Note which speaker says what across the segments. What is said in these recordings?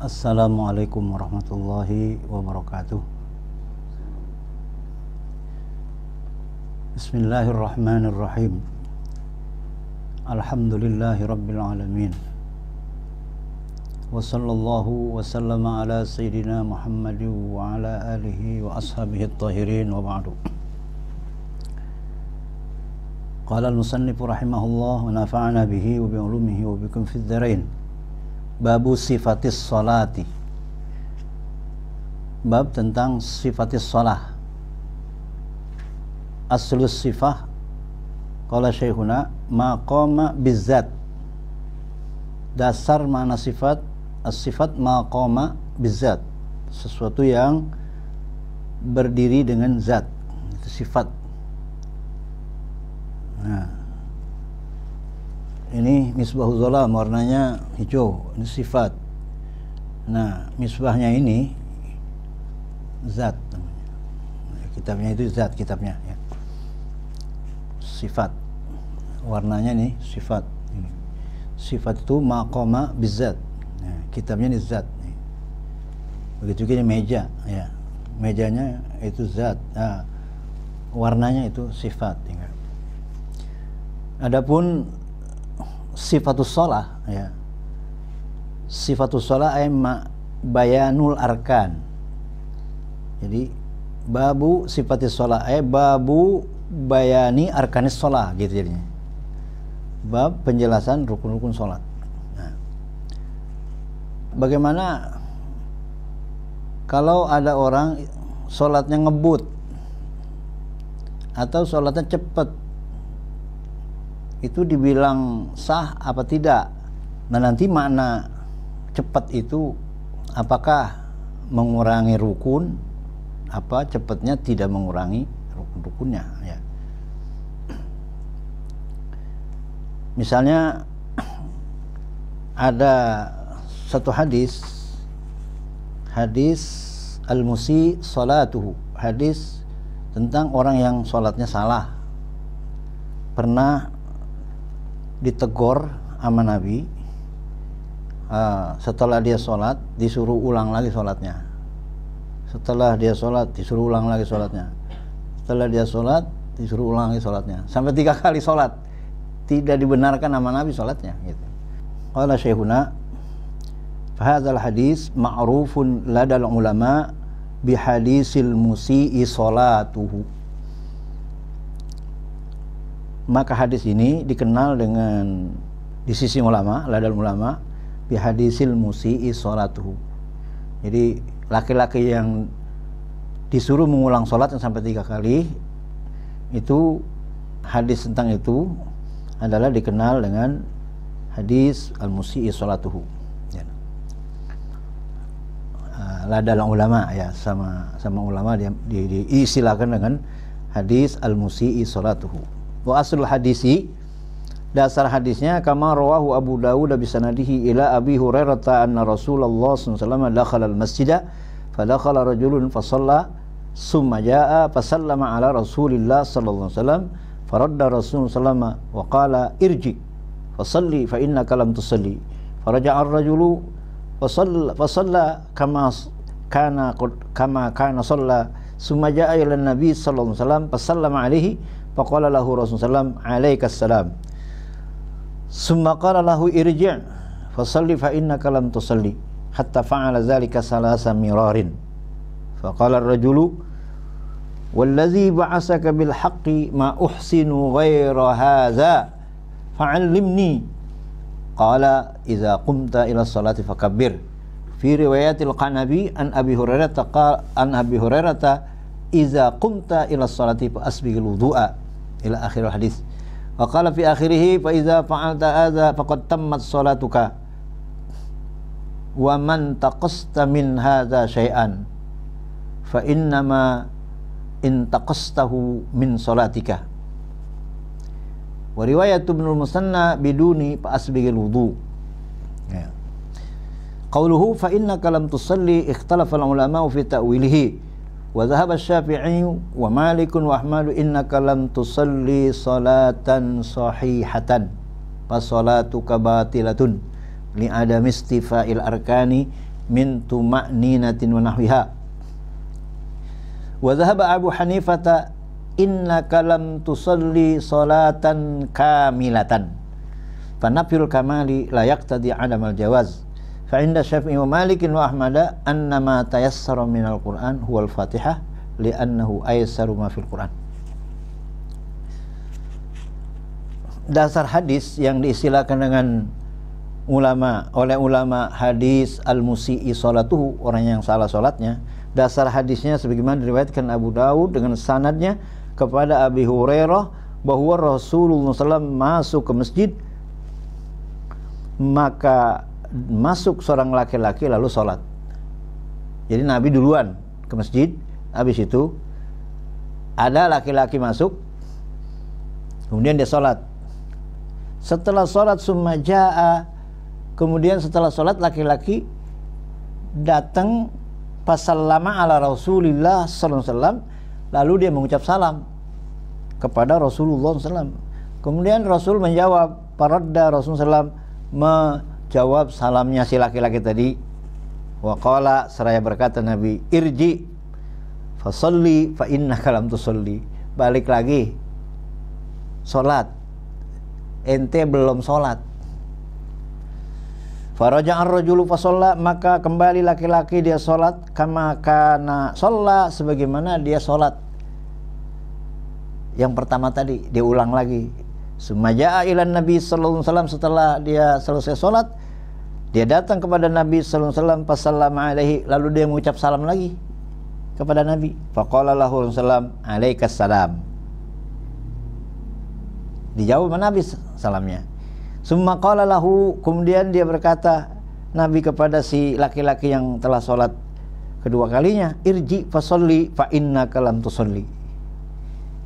Speaker 1: Assalamualaikum warahmatullahi wabarakatuh. Bismillahirrahmanirrahim. Alhamdulillahi rabbil alamin. Wa sallallahu wa sallama ala sayyidina Muhammadin wa ala alihi wa ashabihi at-tahirin wa ba'du. Qala al-musannifu rahimahullah wa nafa'ana bihi wa bi ulumihi wa bikum fid dharain. Babu sifatis salati. Bab tentang sifatis salah. Aslus sifah qala syekhuna maqama bizzat. Dasar makna sifat, as-sifat maqama bizzat, sesuatu yang berdiri dengan zat, itu sifat. Nah, ini misbahul zalam warnanya hijau, ini sifat. Nah, misbahnya ini zat namanya. Kitabnya itu zat, kitabnya ya. Sifat. Warnanya nih sifat. Ini. Sifat itu maqama bizzat. Nah, kitabnya ini zat nih. Begitu juga meja ya. Mejanya itu zat. Nah, warnanya itu sifat ya. Adapun sifatus shalah ya. Sifatus shalah ay bayanul arkan. Jadi babu sifatis shalah ay babu bayani arkanis shalah gitu jadinya. Bab penjelasan rukun-rukun salat. Nah, bagaimana kalau ada orang salatnya ngebut atau salatnya cepat, itu dibilang sah apa tidak? Nah, nanti makna cepat itu apakah mengurangi rukun, apa cepatnya tidak mengurangi rukun-rukunnya ya. Misalnya ada satu hadis al-musi salatuhu, hadis tentang orang yang salatnya salah, pernah ditegur sama Nabi. Setelah dia sholat disuruh ulang lagi sholatnya, setelah dia sholat disuruh ulang lagi sholatnya, setelah dia sholat disuruh ulang lagi sholatnya, sampai 3 kali sholat tidak dibenarkan sama Nabi sholatnya gitu. Qala syekhuna fahadzal hadis ma'rufun ladal ulama bihadisil musi'i sholatuhu. Maka hadis ini dikenal dengan di sisi ulama, ladal ulama, bihadisil musi'i sholatuhu. Jadi laki-laki yang disuruh mengulang sholat yang sampai 3 kali, itu hadis tentang itu adalah dikenal dengan hadis al-musi'i sholatuhu ya. Ladal ulama ya, sama ulama diistilahkan dengan hadis al-musi'i sholatuhu. Wa aslul hadisi, dasar hadisnya kama rawahu Abu Dawud bi sanadihi ila Abi Hurairah anna Rasulullah sallallahu alaihi wasallam dakhala al-masjida fa dakhala rajulun fa shalla summa jaa fa sallama ala Rasulillah sallallahu alaihi wasallam faradda Rasulullah sallallahu wa qala irji fa salli fa innaka lam tusalli faraja'a ar-rajulu fa shalla kama kana shalla summa jaa ila an-nabi sallallahu alaihi wasallam fa sallama alaihi faqala lahu Rasulullah alaikas salam summa qala lahu irji' fasalli fa innaka lam tusalli hatta fa'ala dhalika salasa mirarin faqala ar-rajulu wallazi ba'asaka bil haqqi ma uhsinu ghaira hadza fa'allimni qala idza qumta ila salati fakabbir. Fi riwayatil Qanabi an Abi Hurairah idza qumta ila salati fa asbighil wudu'a ila akhir hadis. Wa qala fi akhirih fa idza fa'alta hadza faqad tammat salatuka wa man taqasta min hadza syai'an fa innama in taqastahu min salatika. Wa riwayat Ibnu Musanna biduni fa asbighil wudu. Ya. Qauluhu fa innaka lam tusalli ikhtalafa al-ulama fi ta'wilihi wa dhahaba asy-Syafi'i wa Malik wa Ahmad innaka lam tusalli salatan sahihatan fa salatuka batilatun li adami istifa'il arkani min tuma'ninatin wa nahwiha. Wa dhahaba Abu Hanifah innaka lam tusalli salatan kamilatan fa nafyul kamali la yaqtadi adam al-jawaz. Fa inda Syafi'i wa Malik wa Ahmad anna ma tayassara min al-Qur'an huwa al-Fatihah li'annahu aysaru ma fil Qur'an. Dasar hadis yang diistilahkan dengan oleh ulama hadis al-musi'i salatuhu, orang yang salah salatnya. Dasar hadisnya sebagaimana diriwayatkan Abu Dawud dengan sanadnya kepada Abi Hurairah bahwa Rasulullah SAW masuk ke masjid, maka masuk seorang laki-laki lalu sholat. Jadi Nabi duluan ke masjid, habis itu ada laki-laki masuk, kemudian dia sholat. Setelah sholat summa ja'a, kemudian setelah sholat laki-laki datang pasallama ala Rasulillah sallallahu alaihi wasallam, lalu dia mengucap salam kepada Rasulullah SAW. Kemudian Rasul menjawab, paradda Rasulullah SAW menjawab salamnya si laki-laki tadi. Wa qala, seraya berkata Nabi, irji fasalli fa innaka lam tusalli, balik lagi salat, ente belum salat. Faraja'ar rajulu fasalla, maka kembali laki-laki dia salat kama kana shalla, sebagaimana dia salat yang pertama tadi, dia ulang lagi. Sumaja'a ilan Nabi sallallahu alaihi wasallam, setelah dia selesai salat, dia datang kepada Nabi sallallahu alaihi wasallam, fasallama alaihi, lalu dia mengucap salam lagi kepada Nabi. Faqala lahu sallam alaikas salam, dijawab Nabi salamnya. Summa qala lahu, kemudian dia berkata Nabi kepada si laki-laki yang telah sholat kedua kalinya, irji fasolli fa innaka lam tusolli,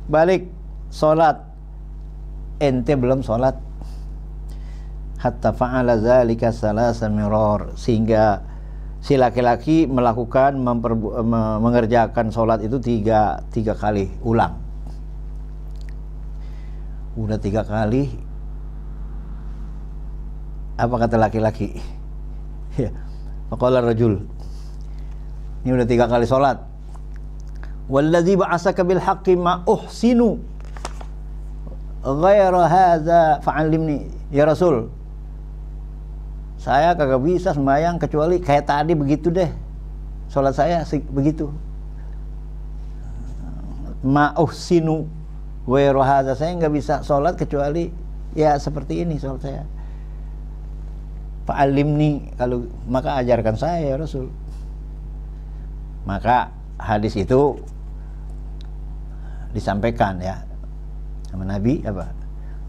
Speaker 1: balik sholat, ente belum sholat. Hatta fa'ala zalika salasa mirar, sehingga si laki-laki melakukan mengerjakan sholat itu tiga kali ulang. Udah 3 kali, apa kata laki-laki? Ya, faqala rajul, ini udah 3 kali sholat. Wallazi ba'asaka bil haqqi ma uhsinu ghaira hadza fa'allimni. Ya Rasul, saya kagak bisa sembahyang kecuali kayak tadi begitu deh. Sholat saya begitu. Ma uhsinu ghaira hadza, saya nggak bisa sholat kecuali ya seperti ini sholat saya. Fa'alimni, kalau maka ajarkan saya ya Rasul. Maka hadis itu disampaikan ya sama Nabi apa?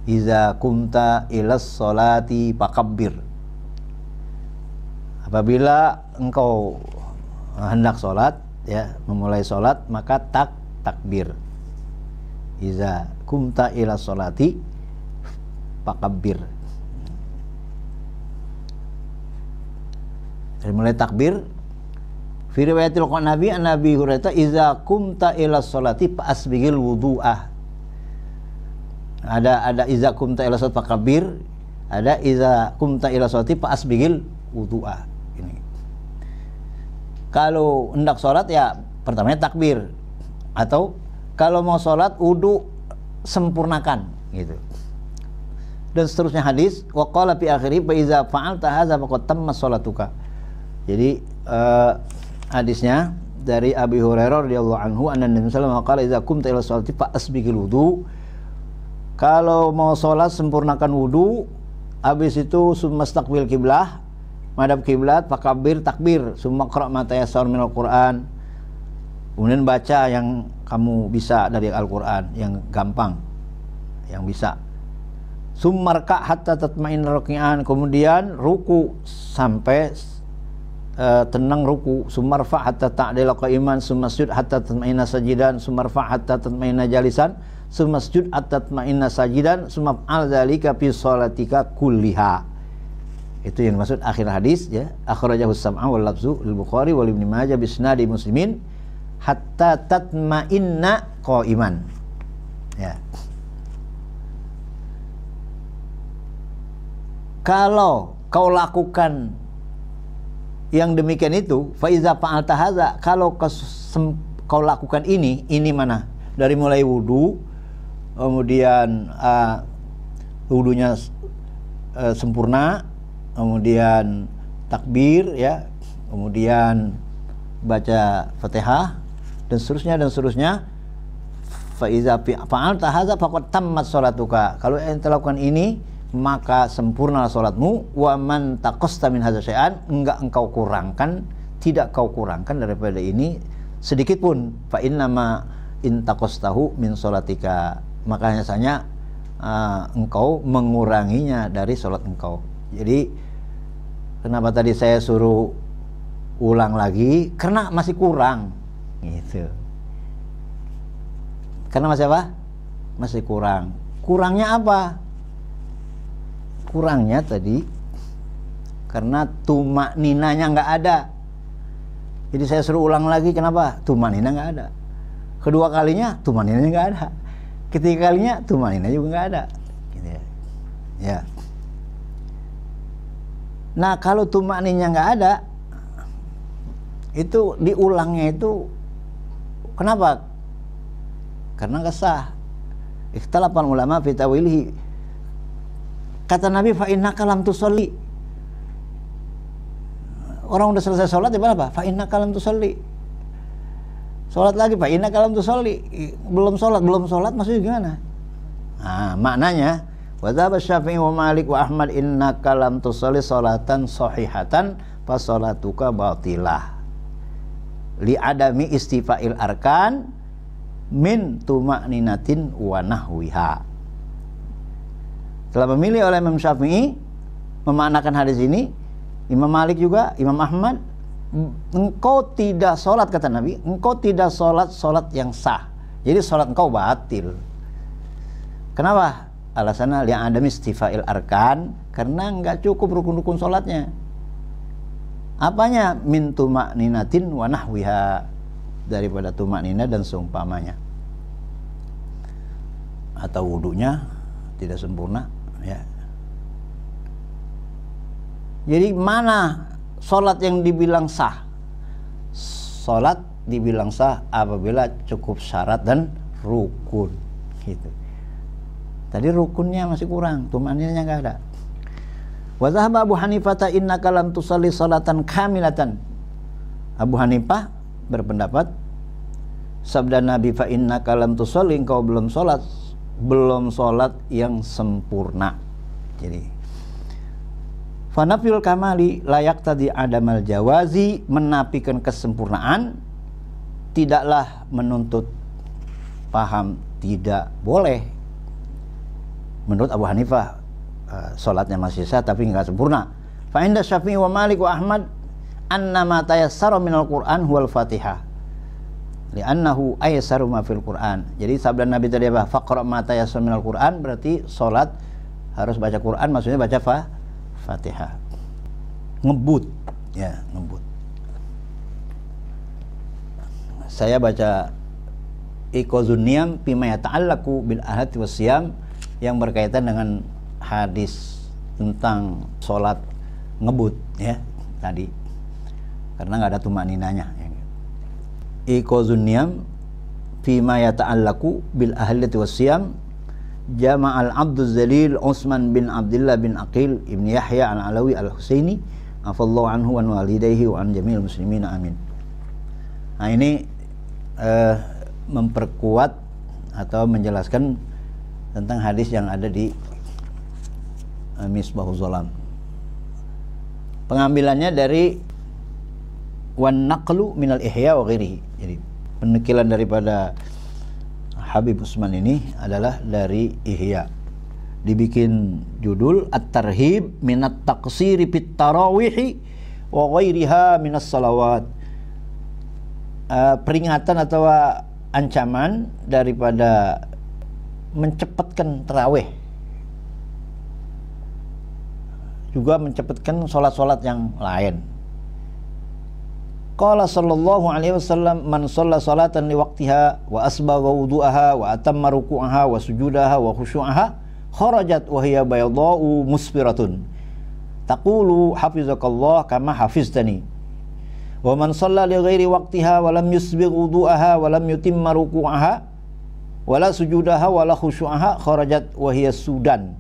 Speaker 1: Iza kumta ilas sholati fakabbir. Apabila engkau hendak sholat ya, memulai sholat, maka takbir. Iza kumta ilas sholati fakabbir. Dari mulai takbir. Fi riwayatil Nabi an Nabi Hurairah, iza kumta ila sholati fa asbigil wudu'ah. Ada iza kumta ila sholati fakabbir, ada iza kumta ila sholati fa asbigil wudu'ah. Ini. Kalau hendak sholat ya pertamanya takbir, atau kalau mau sholat wudu sempurnakan gitu. Dan seterusnya hadis, wa qala fi akhiri fa iza fa'alta hadza faqad tamma sholatuka. Jadi hadisnya dari Abi Hurairah radhiyallahu anhu, anna Nabi sallallahu alaihi wasallam qala idza qumta ila sholati fa asbighil wudu. Kalau mau sholat sempurnakan wudu, habis itu sumastaqbil kiblah, madhab kiblat, fakabbir takbir, summa qra' ma tayassar minal Qur'an. Kemudian baca yang kamu bisa dari Al-Qur'an, yang gampang, yang bisa. Summarka hatta tatma'inna raki'an, kemudian ruku sampai tenang ruku. Sumarfa hatta ta'dila qa'iman, sumasjud hatta tatma'inna sajidan, sumarfa hatta tatma'inna jalisan, sumasjud hatta tatma'inna sajidan, sumaf'al dzalika fi sholatika kulliha. Itu yang dimaksud akhir hadis ya. Akhrajahu sab'a wal lafzu lil Bukhari wal Ibnu Majah bi isnadi Muslimin hatta tatma'inna qa'iman. Ya. Kalau kau lakukan yang demikian itu, fa iza fa'alta hadza, kalau kau lakukan ini mana? Dari mulai wudu, kemudian wudunya sempurna, kemudian takbir ya, kemudian baca Fatihah dan seterusnya. Fa iza fa'alta hadza faqad tammat sholatuka. Kalau ente lakukan ini, maka sempurna salatmu. Wa man taqasta min hadza syai'an, enggak engkau kurangkan, tidak kau kurangkan daripada ini sedikit pun. Fa innama in taqastahu min sholatika, makanya hanya engkau menguranginya dari salat engkau. Jadi kenapa tadi saya suruh ulang lagi? Karena masih kurang gitu. Karena masih apa? Masih kurang. Kurangnya apa? Kurangnya tadi karena tumak ninanya nggak ada. Jadi saya suruh ulang lagi, kenapa? Tumak nina nggak ada. Kedua kalinya tumak ninanya nggak ada. Ketiga kalinya tumak nina juga nggak ada. Gitu ya. Ya. Nah kalau tumak ninanya nggak ada, itu diulangnya itu kenapa? Karena nggak sah. Ikhtilafan ulama fi tawilihi. Kata Nabi, fa innaka lam tusolli. Orang udah selesai sholat, ya apa? Fa innaka lam tusolli. Sholat lagi, fa innaka lam tusolli. Belum sholat maksudnya gimana? Nah, maknanya wa dzaba Syafi'i wa Malik wa Ahmad innaka lam tusolli sholatan sahihatan fa sholatuka batilah. Li adami istifa'il arkan min tuma'ninatin wa nahwiha. Telah memilih oleh Imam Syafi'i memaknakan hadis ini, Imam Malik juga, Imam Ahmad, engkau tidak sholat, kata Nabi, engkau tidak sholat yang sah. Jadi sholat engkau batil. Kenapa? Alasannya yang ada istifa'il arkan, karena enggak cukup rukun-rukun sholatnya. Apanya? Min tuma'ninatin wa nahwiha, daripada tumak nina dan seumpamanya. Atau wudunya tidak sempurna ya. Jadi mana sholat yang dibilang sah? Sholat dibilang sah apabila cukup syarat dan rukun gitu. Tadi rukunnya masih kurang, tumak ninanya nggak ada. Wa zahaba Abu Hanifah innaka lam tusalli sholatan kamilatan. Abu Hanifah berpendapat sabda Nabi fa innaka lam tusalli, engkau belum sholat yang sempurna. Jadi fanafil kamali layak tadi adamal jawazi, menafikan kesempurnaan tidaklah menuntut paham tidak boleh. Menurut Abu Hanifah sholatnya masih sah tapi enggak sempurna. Fa inda Syafi'i wa Malik wa Ahmad annama tayassara minal Qur'an huwal Fatihah. Li'annahu aysaru ma fil Qur'an. Jadi sabda Nabi tadi apa? Faqra ma tayassara minal Qur'an, berarti salat harus baca Qur'an, maksudnya baca Fatihah. Ngebut ya, ngebut. Saya baca Iqazunniam bima yata'allaqu bil ahad wasyam, yang berkaitan dengan hadis tentang salat ngebut ya tadi. Karena nggak ada tumak ninanya. Iqazunniam fima yata'allaqu bil ahlati wasyam jama'al Abdul Zalil Utsman bin Abdullah bin Aqil ibn Yahya al-Alawi al-Husaini afallahu anhu wa walidayhi wa an jami'il muslimin amin. Nah ini memperkuat atau menjelaskan tentang hadis yang ada di Misbahuz Zalam. Pengambilannya dari wan naqlu minal ihya wa ghairihi. Jadi penukilan daripada Habib Utsman ini adalah dari Ihya. Dibikin judul At-Tarhib minat taqsiri fit tarawih wa ghairiha minas salawat. Peringatan atau ancaman daripada mencepatkan tarawih, juga mencepatkan sholat-sholat yang lain. Qala sallallahu alaihi wasallam man shalla salatan li waqtiha wa asbagha wudu'aha wa atamma ruku'aha wa sujudaha wa khusyu'aha kharajat wa hiya bayda'u musfiratun taqulu hafizakallah kama hafiztani Wa man shalla li ghairi waqtiha wa lam yusbigh wudu'aha wa lam yutimma ruku'aha wa la sujudaha wa la khusyu'aha kharajat wa hiya sudan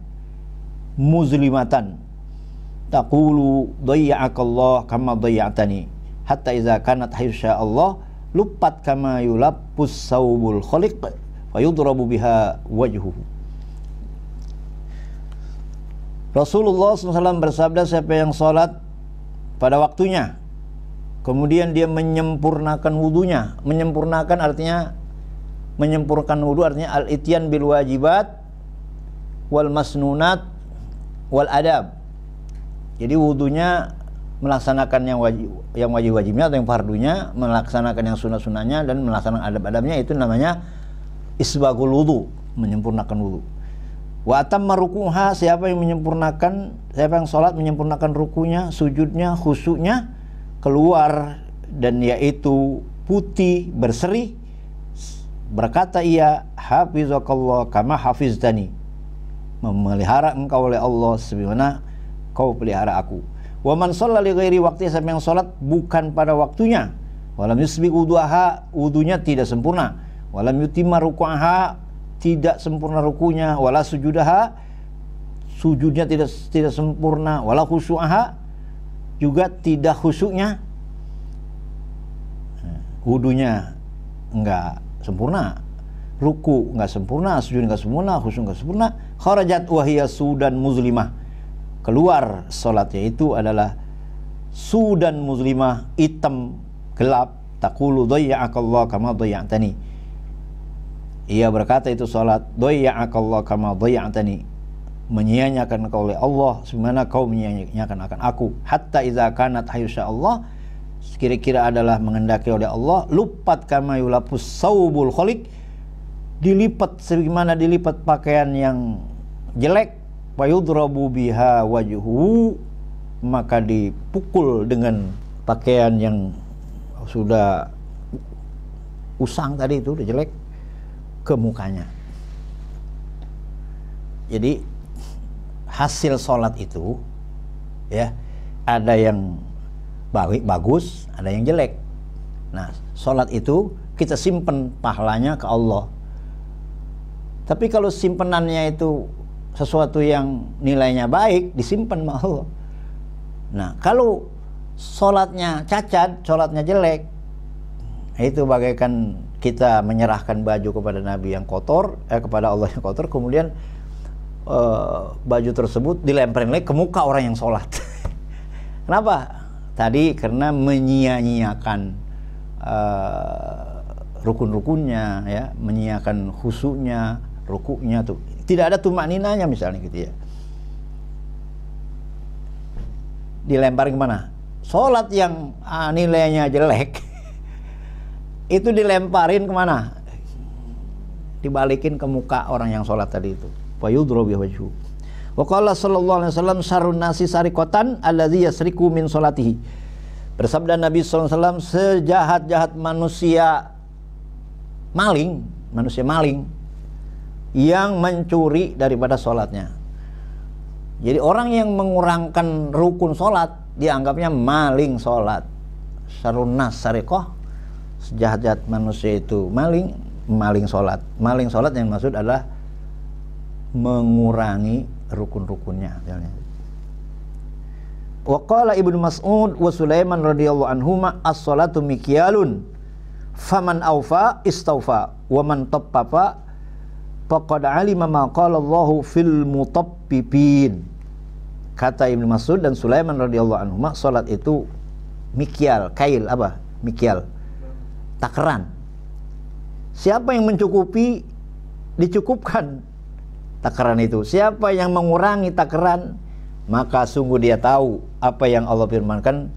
Speaker 1: muzlimatan taqulu dayya'akallah kama dayya'tani hatta idza kanat haysya Allah lupat kama yulappus saubul khaliq fa yudrabu biha wajhuhu. Rasulullah SAW bersabda, siapa yang sholat pada waktunya kemudian dia menyempurnakan wudunya, menyempurnakan artinya menyempurnakan wudu artinya al-ityan bil wajibat wal masnunat wal adab. Jadi wudunya melaksanakan yang wajib-wajibnya atau yang fardunya, melaksanakan yang sunah-sunahnya, dan melaksanakan adab-adabnya, itu namanya isbagul wudu, menyempurnakan wudu. Wa atamma ruku'ha, siapa yang menyempurnakan, siapa yang sholat menyempurnakan rukunya, sujudnya, khusyuknya keluar, dan yaitu putih berseri, berkata ia, hafizakallah kama hafiztani, memelihara engkau oleh Allah sebagaimana kau pelihara aku. Wa man shalla li ghairi waqti, siapa yang sholat bukan pada waktunya, walam yusbigh wudu'aha, wudunya tidak sempurna, walam yutimma ruku'aha, tidak sempurna rukunya, wala sujudaha, sujudnya tidak sempurna, wala khusyu'aha, juga tidak khusyuknya, wudunya enggak sempurna, ruku enggak sempurna, sujud enggak sempurna, khusyuk enggak sempurna, kharajat wahiyya sudan muzlimah, keluar salatnya itu adalah sudan muzlimah, hitam gelap, taqulu dayya'akallah kama dayya'tani, ia berkata itu salat, dayya'akallah kama dayya'tani, menyia-nyiakan engkau oleh Allah sebagaimana kau menyia-nyiakan akan aku. Hatta idza kanat haysya Allah, kira-kira adalah mengendaki oleh Allah, lupat kama yulapus saubul khaliq, dilipat sebagaimana dilipat pakaian yang jelek, wa yudrabu biha wajhu, maka dipukul dengan pakaian yang sudah usang tadi itu, udah jelek, ke mukanya. Jadi hasil sholat itu ya ada yang bagus, ada yang jelek. Nah, sholat itu kita simpen pahalanya ke Allah. Tapi kalau simpenannya itu sesuatu yang nilainya baik, disimpan sama Allah. Nah, kalau sholatnya cacat, sholatnya jelek, itu bagaikan kita menyerahkan baju kepada Nabi yang kotor, kepada Allah yang kotor, kemudian baju tersebut dilemparin lagi ke muka orang yang sholat. Kenapa? Tadi karena menyia-nyiakan rukun-rukunnya, ya, menyia-nyiakan khusyuknya, rukuknya tuh. Tidak ada tumakninanya misalnya gitu ya. Dilemparin kemana? Sholat yang nilainya jelek itu dilemparin kemana? Dibalikin ke muka orang yang sholat tadi itu. Fayudro bihwajhu. Wa qala sallallahu alaihi wasallam syarrun nasi sariqatan alladzi yasriku min sholatihi. Bersabda Nabi sallallahu alaihi wasallam, sejahat-jahat manusia maling, manusia maling yang mencuri daripada sholatnya. Jadi orang yang mengurangkan rukun sholat dianggapnya maling sholat. Syarrun nas sariqah, sejahat-jahat manusia itu maling sholat. Maling sholat yang maksud adalah mengurangi rukun-rukunnya. Wa qala Ibnu Mas'ud wa Sulaiman radhiyallahu anhuma as-salatu mikyalun faman awfa istawfa wa man tappafa faqad alima ma qala Allahu fil mutaffifin. Kata Ibnu Mas'ud dan Sulaiman radhiyallahu anhuma, salat itu mikyal, kail apa? Mikyal, takaran. Siapa yang mencukupi, dicukupkan takaran itu. Siapa yang mengurangi takaran, maka sungguh dia tahu apa yang Allah firmankan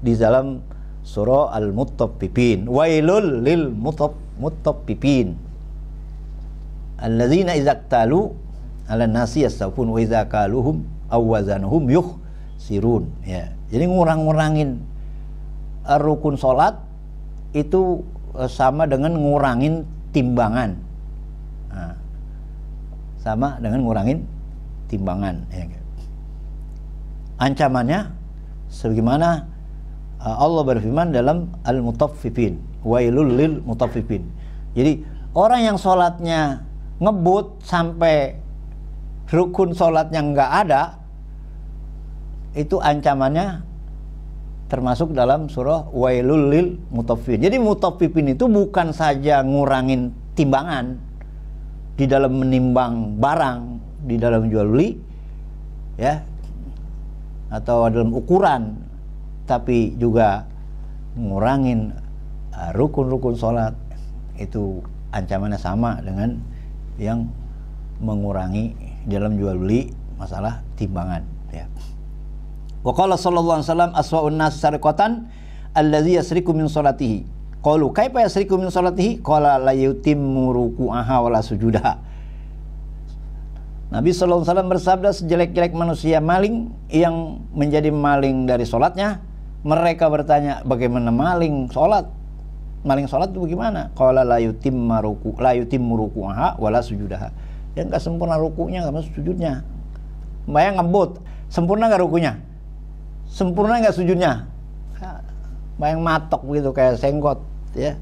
Speaker 1: di dalam surah Al-Mutaffifin. Wailul lil mutaffifin alladzina idza iktalu 'alan nasi yastawfun wa idza kaluhum aw wazanuhum yukhsirun. Ya. Jadi ngurang-ngurangin rukun salat itu sama dengan ngurangin timbangan. Nah, sama dengan ngurangin timbangan, ya. Ancamannya sebagaimana Allah berfirman dalam Al-Mutaffifin, wailul lil mutaffifin. Jadi orang yang sholatnya ngebut sampai rukun sholatnya nggak ada, itu ancamannya termasuk dalam surah wailul lil mutaffifin. Jadi mutaffifin itu bukan saja ngurangin timbangan di dalam menimbang barang, di dalam jual beli, ya, atau dalam ukuran, tapi juga ngurangin rukun-rukun sholat. Itu ancamannya sama dengan yang mengurangi dalam jual beli masalah timbangan, ya. Wa qala sallallahu alaihi wasallam aswa'un nas sariqatan allazi yasriqu min salatihi. Qalu kaifa yasriqu min salatihi? Qala la yutimmu ruku'aha wa la sujudaha. Nabi sallallahu alaihi wasallam bersabda, sejelek-jelek manusia maling yang menjadi maling dari salatnya. Mereka bertanya, bagaimana maling salat? Maling salat itu bagaimana? Qala la yutimmu ruku'aha wa la sujudaha. Yang enggak sempurna rukunya sama sujudnya. Bayang ngebut, sempurna enggak rukunya? Sempurna nggak sujudnya? Bayang matok begitu kayak senggot, ya,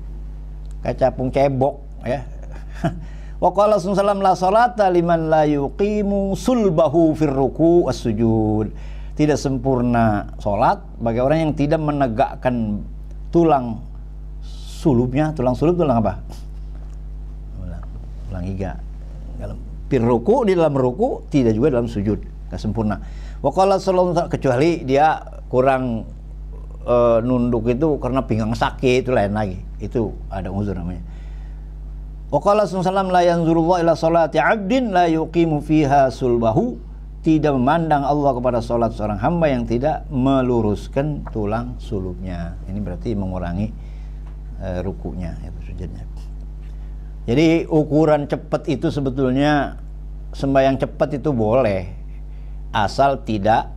Speaker 1: kayak capung cebok, ya. Wa qala sallallahu la salata liman la yuqimu sulbahu fir ruku' was sujud. Tidak sempurna salat bagi orang yang tidak menegakkan tulang sulubnya. Tulang sulub tulang apa? Tulang iga. Dalam fir ruku', di dalam ruku', tidak juga dalam sujud, nggak sempurna. Waqala sallallahu, kecuali dia kurang nunduk itu karena pinggang sakit, itu lain lagi, itu ada uzur namanya. Waqala sallallahu la yanzurullahu ila salati 'abdin la yuqimu fiha sulbahu. Tidak memandang Allah kepada salat seorang hamba yang tidak meluruskan tulang sulubnya. Ini berarti mengurangi rukunya, itu sujudnya. Jadi ukuran cepat itu sebetulnya sembahyang cepat itu boleh, asal tidak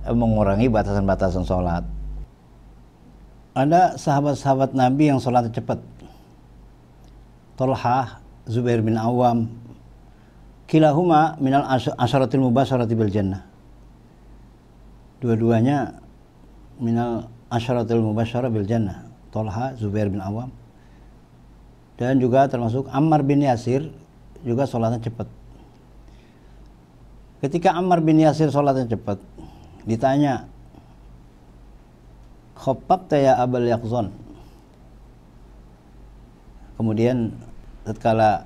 Speaker 1: mengurangi batasan-batasan sholat. Ada sahabat-sahabat Nabi yang sholatnya cepat. Thalhah, Zubair bin Awam, kilahuma minal asyaratil mubasyarati bil jannah. Dua-duanya minal asyaratil mubasyarah bil jannah. Thalhah, Zubair bin Awam. Dan juga termasuk Ammar bin Yasir juga sholatnya cepat. Ketika Ammar bin Yasir sholatnya cepat, ditanya, "Khaffafta ya Abal Yaqzan?" Kemudian tatkala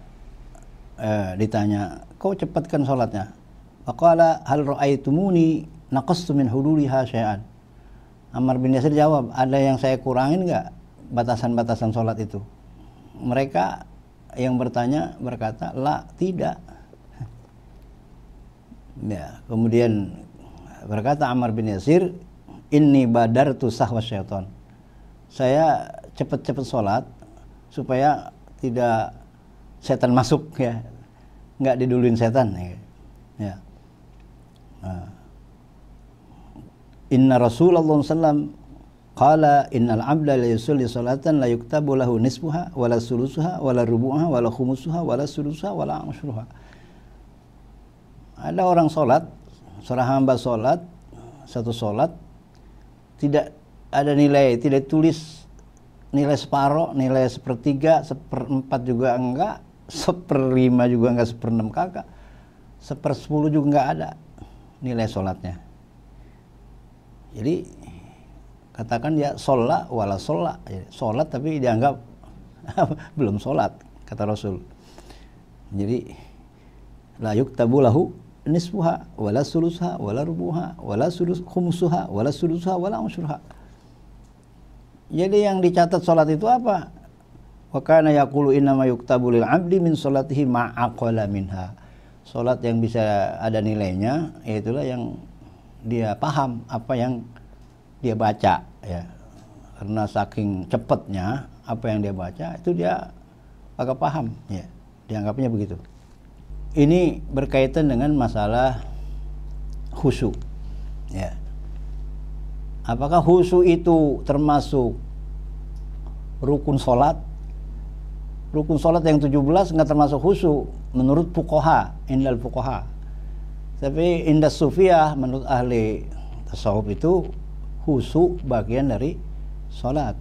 Speaker 1: ditanya, "Kau cepatkan sholatnya?" Faqala hal ra'aitumuni naqastu min hududiha syai'an. Ammar bin Yasir jawab, "Ada yang saya kurangin enggak batasan-batasan sholat itu?" Mereka yang bertanya berkata, "La, tidak." Ya, kemudian berkata Ammar bin Yasir, "Inni badartu sahwa syaitan." Saya cepat-cepat sholat supaya tidak setan masuk, ya, nggak diduluin setan, ya. Inna Rasulullah SAW qala innal abda la yusalli salatan la yuktabu lahu nisfuha wala sulusuha wala rubu'uha wala khumusuha wala sulusuha wala ashruha. Ada orang sholat, seorang hamba sholat, satu sholat tidak ada nilai, tidak tulis nilai separuh, nilai sepertiga, seperempat juga enggak, seperlima juga enggak, seperenam kagak, sepersepuluh juga enggak ada nilai sholatnya. Jadi katakan dia sholat wala sholat, sholat tapi dianggap belum sholat, kata Rasul. Jadi la yuktabu lahu nisfuha wala sulusuha wala rubuha wala sulus khumusuha wala sulusuha wala usyruha. Jadi yang dicatat salat itu apa? Wa kana yaqulu inna ma yuktabu lil 'abdi min salatihi ma aqala minha. Salat yang bisa ada nilainya itulah yang dia paham apa yang dia baca, ya. Karena saking cepatnya apa yang dia baca itu dia agak paham, ya. Dianggapnya begitu. Ini berkaitan dengan masalah khusyuk, ya. Apakah khusyuk itu termasuk rukun sholat? Rukun sholat yang 17 nggak termasuk khusyuk menurut fuqaha, indal fuqaha. Tapi indas sufiyah, menurut ahli tasawuf itu khusyuk bagian dari sholat.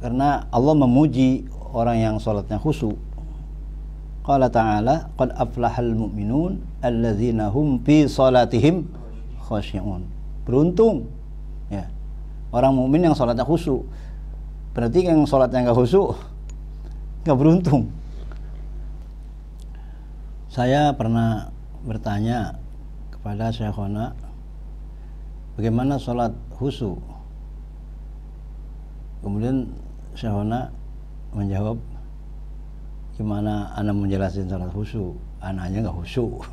Speaker 1: Karena Allah memuji orang yang sholatnya khusyuk. Qala ta'ala qad aflahal mu'minun alladzina hum fi sholatihim khashi'un. Beruntung ya orang mukmin yang sholatnya khusyuk. Berarti yang sholatnya nggak khusyuk nggak beruntung. Saya pernah bertanya kepada Syekhona, bagaimana sholat khusyuk? Kemudian Syekhona menjawab, gimana ana menjelaskan sholat khusyuk? Anaknya nggak khusyuk.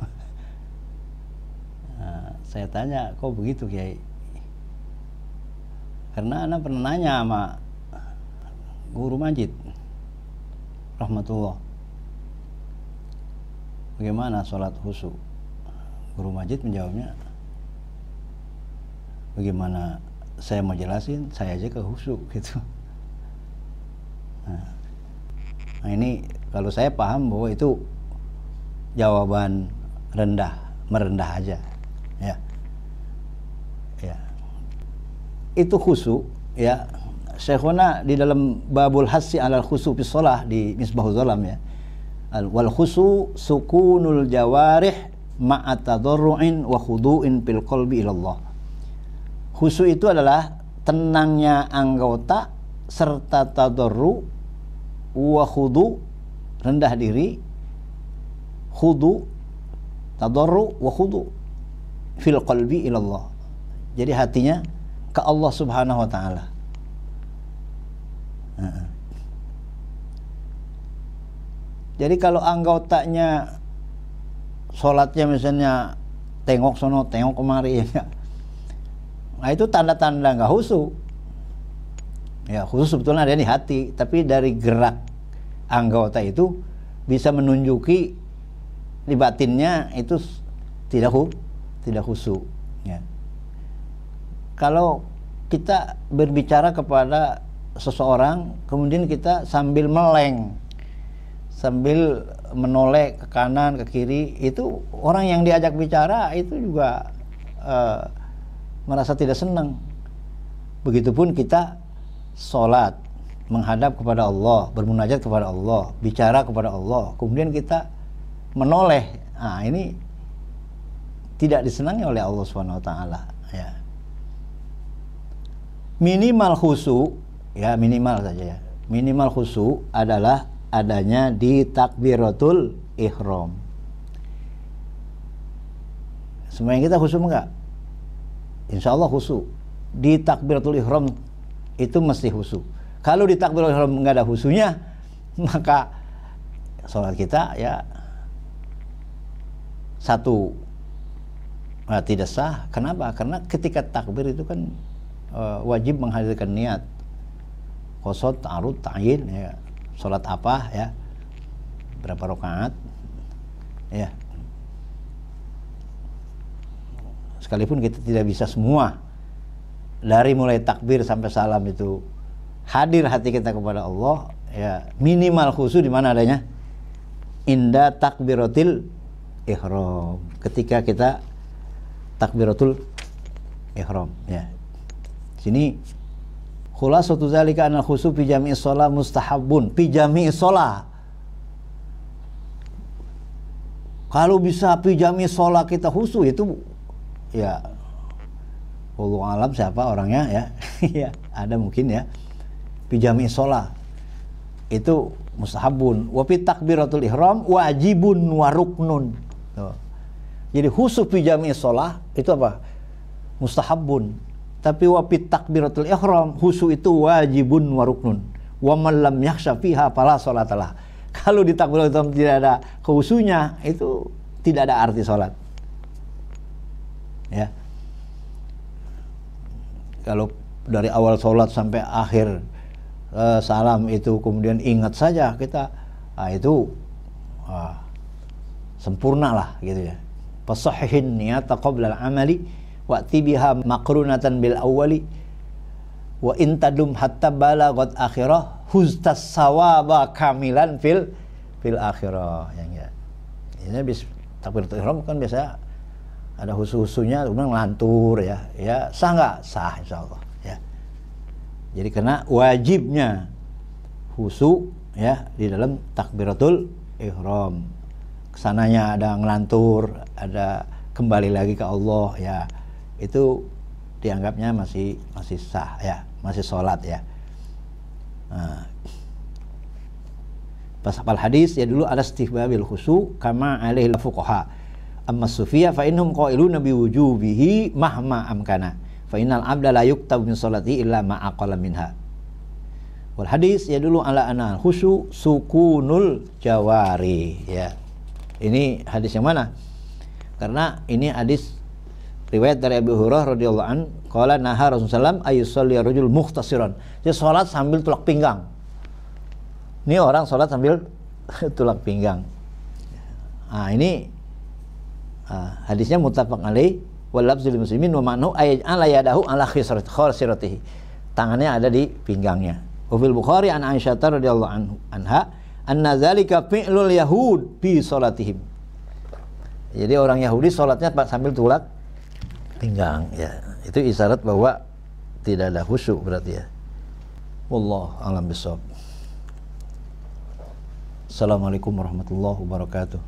Speaker 1: Nah, saya tanya, kok begitu Kiai? Karena ana pernah nanya sama Guru Majid rahmatullah, bagaimana sholat khusyuk? Guru Majid menjawabnya, bagaimana saya mau jelasin, saya aja ke khusyuk gitu. Nah ini kalau saya paham bahwa itu jawaban merendah aja ya. Ya. Itu khusyuk ya. Syekhuna di dalam babul hassi alal khusyuk fi shalah di Misbahuz Zalam ya. Wal khusyuk sukunul jawarih ma'a tadarru'in wa khudu'in fil qalbi ilallah. Khusyuk itu adalah tenangnya anggota serta tadarru wa khudu, rendah diri, khudu, tadarru wa khudu fil qalbi ilallah. Jadi hatinya ke Allah Subhanahu wa taala. Jadi kalau anggotanya sholatnya misalnya tengok sono tengok kemari ya, nah itu tanda-tanda nggak khusyuk. Ya khusyuk sebetulnya ada di hati, tapi dari gerak anggota itu bisa menunjuki di batinnya itu tidak khusyuk. Ya. Kalau kita berbicara kepada seseorang, kemudian kita sambil meleng, sambil menoleh ke kanan ke kiri, itu orang yang diajak bicara itu juga merasa tidak senang. Begitupun kita sholat menghadap kepada Allah, bermunajat kepada Allah, bicara kepada Allah, kemudian kita menoleh, nah ini tidak disenangi oleh Allah Subhanahu wa taala ya. Minimal khusyuk ya, minimal saja ya. Minimal khusyuk adalah adanya di takbiratul ihram. Semuanya kita khusyuk enggak? Insya Allah khusyuk. Di takbiratul ihram itu mesti khusyuk. Kalau di takbiratul ihram enggak ada khusyuknya, maka sholat kita ya satu tidak sah. Kenapa? Karena ketika takbir itu kan wajib menghadirkan niat qasad, ta'arud, ta'yin ya. Sholat apa ya, berapa rakaat ya, sekalipun kita tidak bisa semua dari mulai takbir sampai salam itu hadir hati kita kepada Allah ya, minimal khusyuk di mana adanya? Inda takbiratil ihram, ketika kita takbiratul ihram ya. Sini khulasatu zalika anal khusyuk fi jami'is shalah mustahabun fi jami'is shalah. Kalau bisa fi jami'is shalah kita khusyuk itu ya wallahu alam siapa orangnya ya. Ya, ada mungkin ya. Fi jami'is shalah itu mustahabun, wa fi takbiratul ihram wajibun wa ruknun. Jadi khusyuk fi jami'is shalah itu apa? Mustahabun. Tapi wa fit takbiratul ihram khusyuk itu wajibun wa ruknun. Wa man lam yakhsha fiha fala sholatalah. Kalau di takbiratul ihram tidak ada khusyuknya, itu tidak ada arti salat. Ya. Kalau dari awal salat sampai akhir salam itu kemudian ingat saja kita, itu sempurna lah gitu ya. Fasahhihin niyata qabla al-amali wa'ti biha maqrunatan bil awwali wa in tadum hatta balaghat akhirah huztas sawaba kamilan fil akhirah. Yang ya ini takbiratul ihram kan biasa ada husu-husunya kemudian ngelantur ya sah nggak? Sah insyaallah ya. Jadi karena wajibnya husu ya di dalam takbiratul ihram, kesananya ada ngelantur, ada kembali lagi ke Allah ya, itu dianggapnya masih sah ya, masih sholat ya. Nah, pas hafal hadis ya dulu ada istihbabil khusu kama alaihi fuqaha amma sufiyya fa innahum qailuna bi wujubihi mahma amkana fa innal abda la yuktab min sholati illa ma aqala minha. Wal hadis ya dulu ala anal khusu sukunul jawari ya. Ini hadis yang mana? Karena ini hadis riwayat dari Abu Hurairah radhiyallahu an, qala naha Rasulullah ayyusalli rajul mukhtasiran. Dia salat sambil tulak pinggang. Ini orang salat sambil tulak pinggang. Nah, ini hadisnya muttafaq alaih wal lafzul muslimin wa ma'nu ay'ala yadahu ala khasiratihi. Tangannya ada di pinggangnya. Wa fil Bukhari an Aisyah radhiyallahu anha anna zalika fi'lul yahud bi salatihim. Jadi orang Yahudi salatnya sambil tulak pinggang ya. Itu isyarat bahwa tidak ada khusyuk berarti ya. Wallahu a'lam bishawab. Assalamualaikum warahmatullahi wabarakatuh.